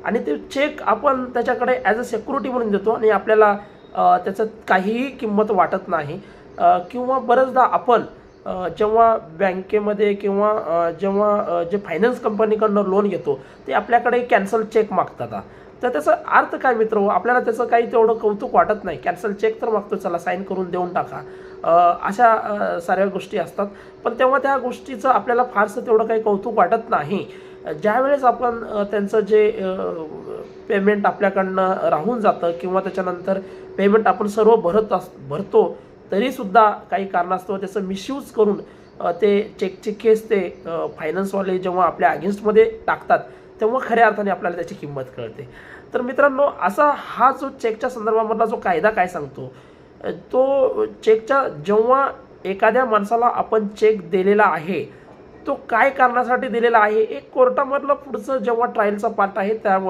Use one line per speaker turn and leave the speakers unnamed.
आणि ते चेक आपण त्याच्याकडे ॲज अ सिक्युरिटी म्हणून देतो आणि आपल्याला त्याचं काहीही किंमत वाटत नाही. किंवा बरेचदा आपण जेव्हा बँकेमध्ये किंवा जेव्हा जे फायनान्स कंपनीकडनं लोन घेतो ते आपल्याकडे कॅन्सल चेक मागतात. तर त्याचा अर्थ काय मित्र हो, आपल्याला त्याचं काही तेवढं कौतुक वाटत नाही. कॅन्सल चेक तर मागतो, चला साईन करून देऊन टाका. अशा साऱ्या गोष्टी असतात. पण तेव्हा त्या गोष्टीचं आपल्याला फारसं तेवढं काही कौतुक वाटत नाही. ज्यावेळेस आपण त्यांचं जे पेमेंट आपल्याकडनं राहून जातं किंवा त्याच्यानंतर पेमेंट आपण सर्व भरतो, तरीसुद्धा काही कारणास्तव त्याचं मिसयूज करून ते चेकची केस ते फायनान्सवाले जेव्हा आपल्या अगेन्स्टमध्ये टाकतात, तेव्हा खऱ्या अर्थाने आपल्याला त्याची किंमत कळते. तर मित्रांनो, असा हा जो चेकच्या संदर्भामधला जो कायदा काय सांगतो, तो चेकच्या जेव्हा एखाद्या माणसाला आपण चेक दिलेला आहे, तो काय कारणासाठी दिलेला आहे, एक कोर्टामधलं पुढचं जेव्हा ट्रायलचा पार्ट आहे त्यामुळे